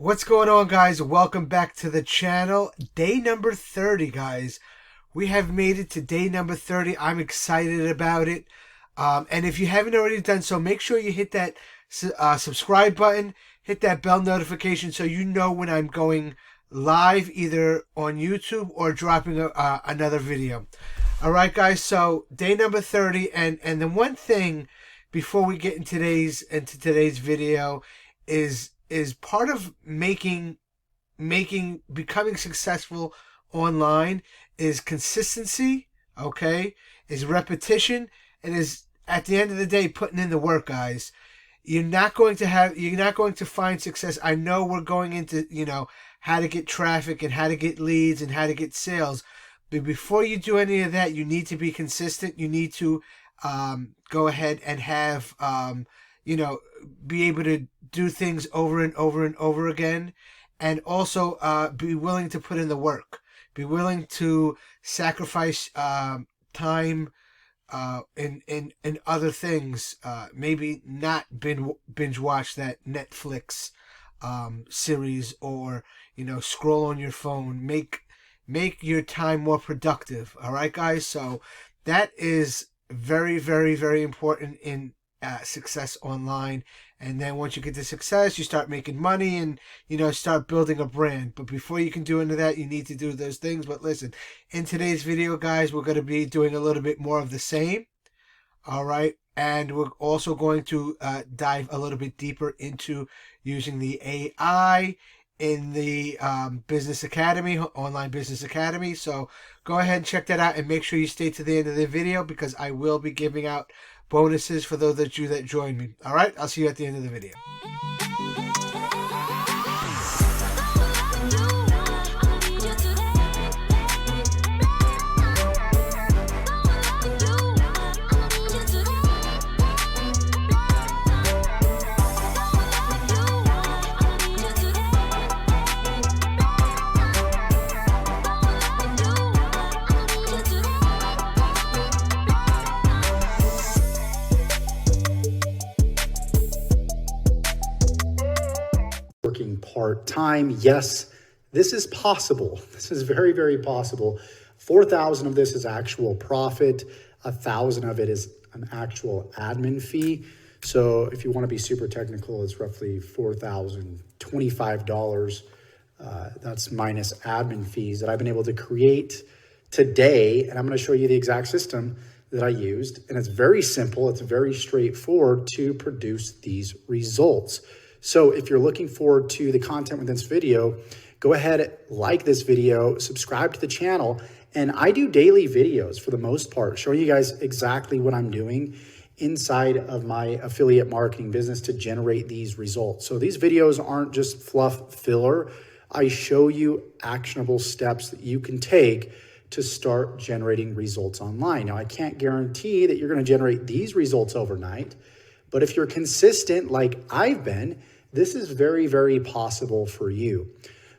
What's going on, guys? Welcome back to the channel. Day number 30, guys. We have made it to day number 30. I'm excited about it. And if you haven't already done so, make sure you hit that subscribe button, hit that bell notification so you know when I'm going live either on YouTube or dropping another video. All right, guys. So day number 30, and the one thing before we get into today's video is part of becoming successful online is consistency, okay? Is repetition, and is at the end of the day putting in the work, guys. You're not going to find success. I know we're going into, how to get traffic and how to get leads and how to get sales. But before you do any of that, you need to be consistent. You need to go ahead and have be able to do things over and over and over again, and also be willing to put in the work. Be willing to sacrifice time in other things. Maybe not binge watch that Netflix series, or scroll on your phone. Make your time more productive. All right, guys. So that is very, very, very important in success online. And then once you get to success, you start making money and start building a brand. But before you can do any of that, you need to do those things. But listen, in today's video, guys, we're going to be doing a little bit more of the same. All right, and we're also going to dive a little bit deeper into using the AI in the Business Academy, Online Business Academy. So go ahead and check that out, and make sure you stay to the end of the video, because I will be giving out bonuses for those of you that join me. All right, I'll see you at the end of the video. Working part-time. Yes, this is possible. This is very, very possible. 4,000 of this is actual profit. 1,000 of it is an actual admin fee. So if you want to be super technical, it's roughly $4,025. That's minus admin fees that I've been able to create today. And I'm going to show you the exact system that I used. And it's very simple. It's very straightforward to produce these results. So if you're looking forward to the content within this video, go ahead, like this video, subscribe to the channel. And I do daily videos for the most part, showing you guys exactly what I'm doing inside of my affiliate marketing business to generate these results. So these videos aren't just fluff filler. I show you actionable steps that you can take to start generating results online. Now, I can't guarantee that you're going to generate these results overnight, but if you're consistent like I've been, this is very, very possible for you.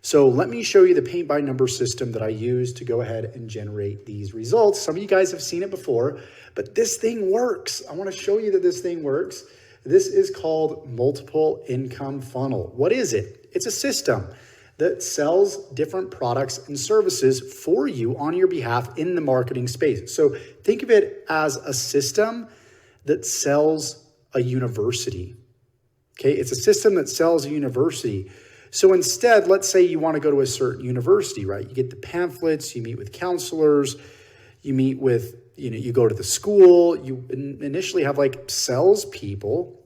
So let me show you the paint by number system that I use to go ahead and generate these results. Some of you guys have seen it before, but this thing works. I want to show you that this thing works. This is called multiple income funnel. What is it? It's a system that sells different products and services for you on your behalf in the marketing space. So think of it as a system that sells a university. Okay, it's a system that sells a university. So instead, let's say you want to go to a certain university, right? You get the pamphlets, you meet with counselors, you meet with, you go to the school, you initially have like salespeople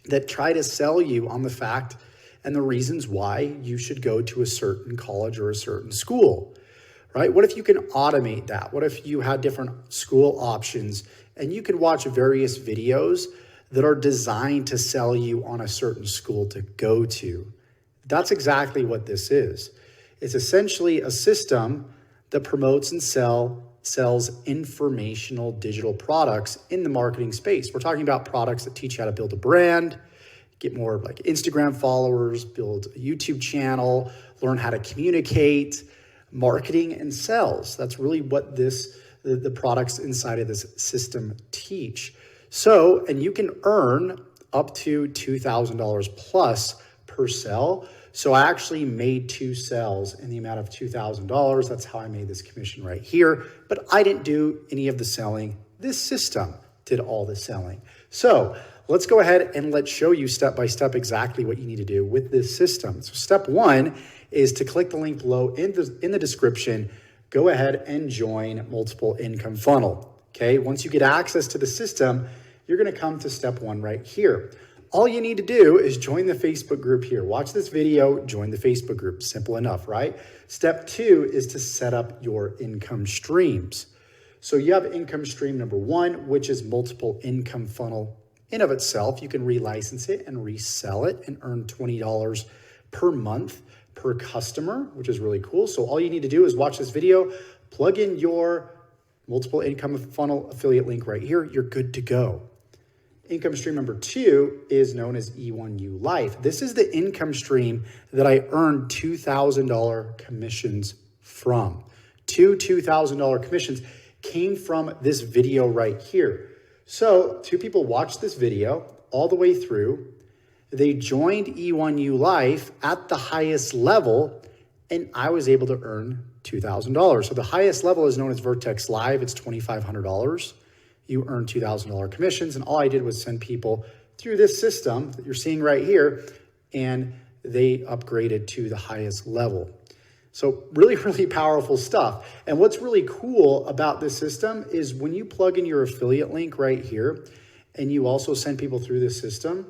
that try to sell you on the fact and the reasons why you should go to a certain college or a certain school, right? What if you can automate that? What if you had different school options and you could watch various videos that are designed to sell you on a certain school to go to? That's exactly what this is. It's essentially a system that promotes and sells informational digital products in the marketing space. We're talking about products that teach you how to build a brand, get more like Instagram followers, build a YouTube channel, learn how to communicate, marketing and sales. That's really what the products inside of this system teach. So, and you can earn up to $2,000 plus per sell. So I actually made 2 sales in the amount of $2,000. That's how I made this commission right here. But I didn't do any of the selling. This system did all the selling. So let's go ahead and let's show you step by step exactly what you need to do with this system. So step 1 is to click the link below in the description. Go ahead and join Multiple Income Funnel. Okay, once you get access to the system, you're going to come to step 1 right here. All you need to do is join the Facebook group here. Watch this video, join the Facebook group. Simple enough, right? Step 2 is to set up your income streams. So you have income stream number 1, which is Multiple Income Funnel in of itself. You can relicense it and resell it and earn $20 per month per customer, which is really cool. So all you need to do is watch this video, plug in your Multiple Income Funnel affiliate link right here. You're good to go. Income stream number 2 is known as E1U Life. This is the income stream that I earned $2,000 commissions from. 2 $2,000 commissions came from this video right here. So 2 people watched this video all the way through. They joined E1U Life at the highest level, and I was able to earn $2,000. So the highest level is known as Vertex Live. It's $2,500. You earn $2,000 commissions. And all I did was send people through this system that you're seeing right here, and they upgraded to the highest level. So really, really powerful stuff. And what's really cool about this system is when you plug in your affiliate link right here, and you also send people through this system,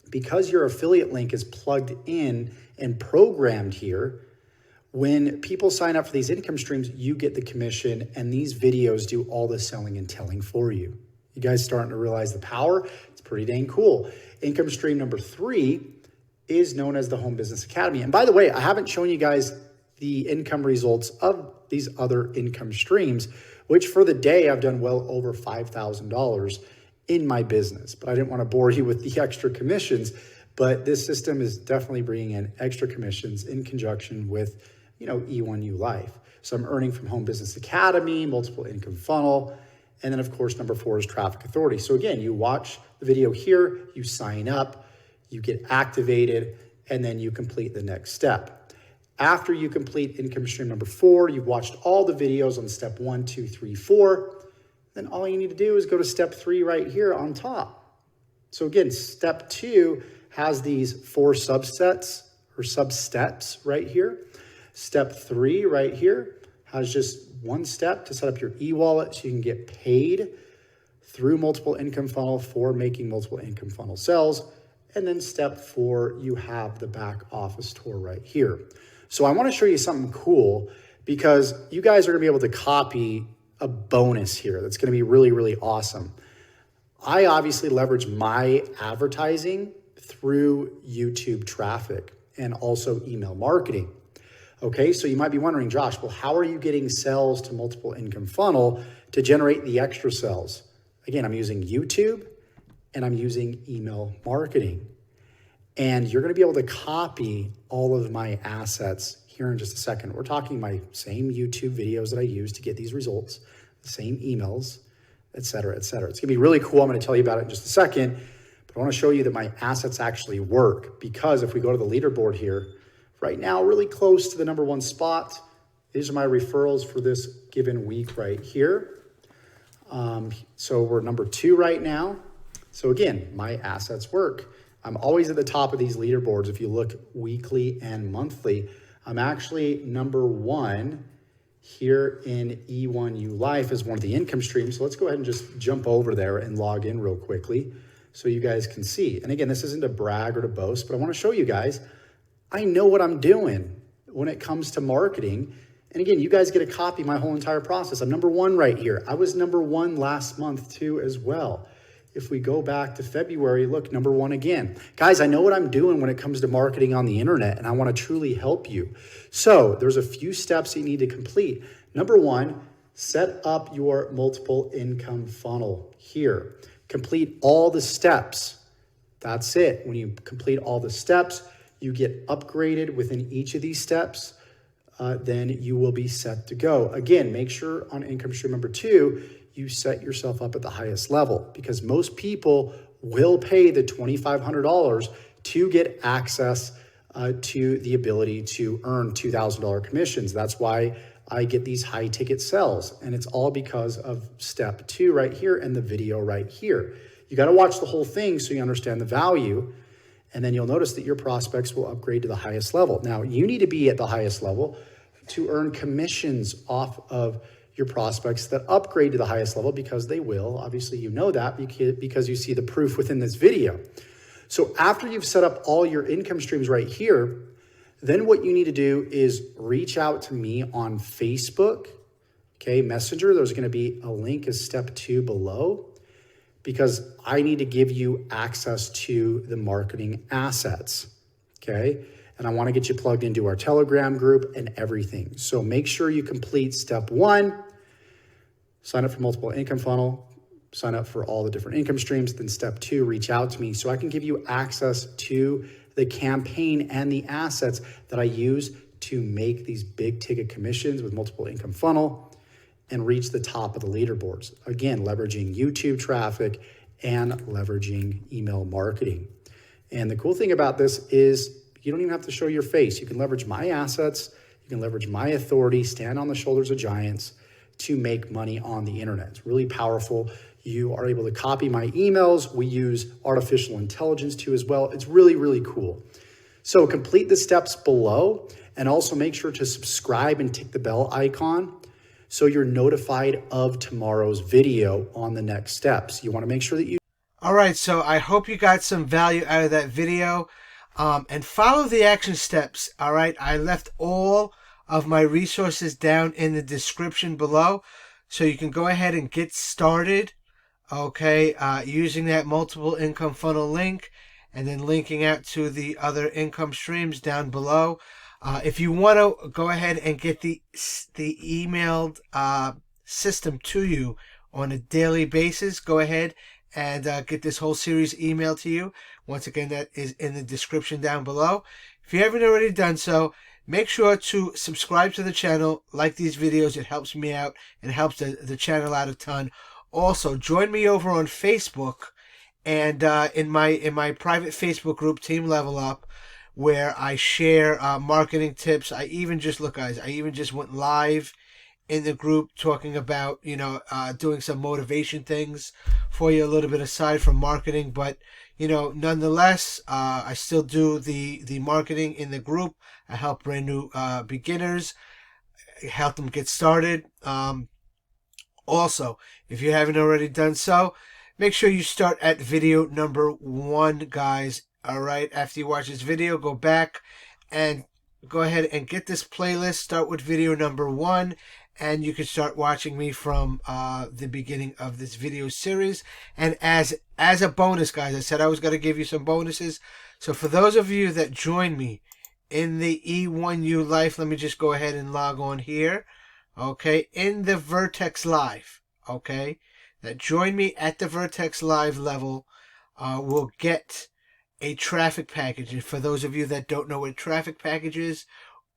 because your affiliate link is plugged in and programmed here, when people sign up for these income streams, you get the commission, and these videos do all the selling and telling for you. You guys starting to realize the power? It's pretty dang cool. Income stream number 3 is known as the Home Business Academy. And by the way, I haven't shown you guys the income results of these other income streams, which for the day I've done well over $5,000 in my business. But I didn't want to bore you with the extra commissions, but this system is definitely bringing in extra commissions in conjunction with E1U Life. So I'm earning from Home Business Academy, Multiple Income Funnel, and then of course, number 4 is Traffic Authority. So again, you watch the video here, you sign up, you get activated, and then you complete the next step. After you complete income stream number 4, you've watched all the videos on step 1, 2, 3, 4, then all you need to do is go to step 3 right here on top. So again, step 2 has these 4 subsets or sub-steps right here. Step 3 right here has just 1 step to set up your e-wallet so you can get paid through Multiple Income Funnel for making Multiple Income Funnel sales. And then step 4, you have the back office tour right here. So I want to show you something cool because you guys are going to be able to copy a bonus here that's going to be really, really awesome. I obviously leverage my advertising through YouTube traffic and also email marketing. Okay, so you might be wondering, Josh, well, how are you getting sales to Multiple Income Funnel to generate the extra sales? Again, I'm using YouTube and I'm using email marketing. And you're going to be able to copy all of my assets here in just a second. We're talking my same YouTube videos that I use to get these results, the same emails, et cetera, et cetera. It's going to be really cool. I'm going to tell you about it in just a second, but I want to show you that my assets actually work because if we go to the leaderboard here, right now, really close to the number 1 spot. These are my referrals for this given week right here. So we're number 2 right now. So again, my assets work. I'm always at the top of these leaderboards. If you look weekly and monthly, I'm actually number 1 here in E1U Life as one of the income streams. So let's go ahead and just jump over there and log in real quickly so you guys can see. And again, this isn't to brag or to boast, but I want to show you guys I know what I'm doing when it comes to marketing. And again, you guys get to copy my whole entire process. I'm number 1 right here. I was number 1 last month too as well. If we go back to February, look, number 1 again. Guys, I know what I'm doing when it comes to marketing on the internet, and I want to truly help you. So there's a few steps that you need to complete. Number 1, set up your Multiple Income Funnel here. Complete all the steps. That's it. When you complete all the steps, you get upgraded within each of these steps, then you will be set to go. Again, make sure on income stream number 2, you set yourself up at the highest level because most people will pay the $2,500 to get access to the ability to earn $2,000 commissions. That's why I get these high ticket sales. And it's all because of step 2 right here and the video right here. You got to watch the whole thing so you understand the value. And then you'll notice that your prospects will upgrade to the highest level. Now, you need to be at the highest level to earn commissions off of your prospects that upgrade to the highest level, because they will. Obviously, you know that because you see the proof within this video. So after you've set up all your income streams right here, then what you need to do is reach out to me on Facebook, okay, Messenger. There's going to be a link as step 2 below, because I need to give you access to the marketing assets, okay? And I want to get you plugged into our Telegram group and everything. So make sure you complete step 1, sign up for multiple income funnel, sign up for all the different income streams. Then step 2, reach out to me so I can give you access to the campaign and the assets that I use to make these big ticket commissions with multiple income funnel and reach the top of the leaderboards. Again, leveraging YouTube traffic and leveraging email marketing. And the cool thing about this is you don't even have to show your face. You can leverage my assets. You can leverage my authority, stand on the shoulders of giants to make money on the internet. It's really powerful. You are able to copy my emails. We use artificial intelligence too as well. It's really, really cool. So complete the steps below, and also make sure to subscribe and tick the bell icon so you're notified of tomorrow's video on the next steps. You want to make sure that you... All right, so I hope you got some value out of that video. And follow the action steps, all right? I left all of my resources down in the description below, so you can go ahead and get started, okay, using that multiple income funnel link, and then linking out to the other income streams down below. If you want to go ahead and get the emailed system to you on a daily basis, go ahead and get this whole series emailed to you. Once again, that is in the description down below. If you haven't already done so, make sure to subscribe to the channel, like these videos. It helps me out and helps the channel out a ton. Also, join me over on Facebook and in my private Facebook group, Team Level Up, where I share marketing tips. I even just went live in the group talking about, doing some motivation things for you, a little bit aside from marketing. But, nonetheless, I still do the marketing in the group. I help brand new beginners, help them get started. Also, if you haven't already done so, make sure you start at video number 1, guys. All right, after you watch this video, go back and go ahead and get this playlist. Start with video number 1, and you can start watching me from the beginning of this video series. And as a bonus, guys, I said I was going to give you some bonuses. So for those of you that join me in the E1U Life, let me just go ahead and log on here. Okay, in the Vertex Live, okay, that join me at the Vertex Live level will get a traffic package. And for those of you that don't know what a traffic package is,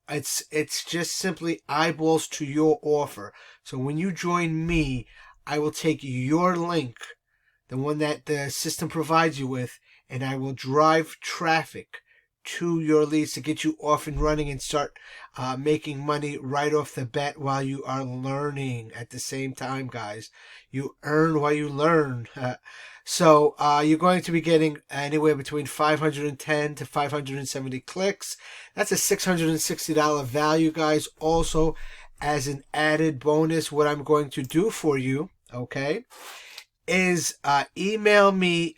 it's just simply eyeballs to your offer. So when you join me, I will take your link, the one that the system provides you with, and I will drive traffic to your leads to get you off and running and start making money right off the bat while you are learning at the same time, guys. You earn while you learn. So you're going to be getting anywhere between 510 to 570 clicks. That's a $660 value, guys. Also, as an added bonus, what I'm going to do for you, okay, is email me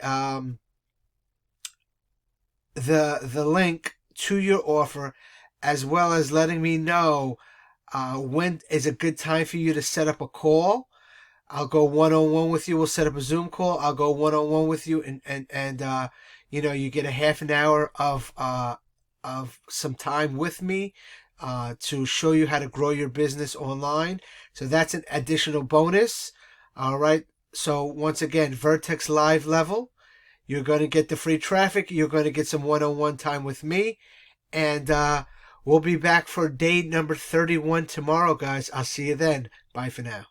the link to your offer, as well as letting me know when is a good time for you to set up a call. I'll go one-on-one with you. We'll set up a Zoom call. I'll go one-on-one with you, and you get a half an hour of some time with me to show you how to grow your business online. So that's an additional bonus. All right. So once again, Vertex Live level, you're going to get the free traffic. You're going to get some one-on-one time with me, and we'll be back for day number 31 tomorrow, guys. I'll see you then. Bye for now.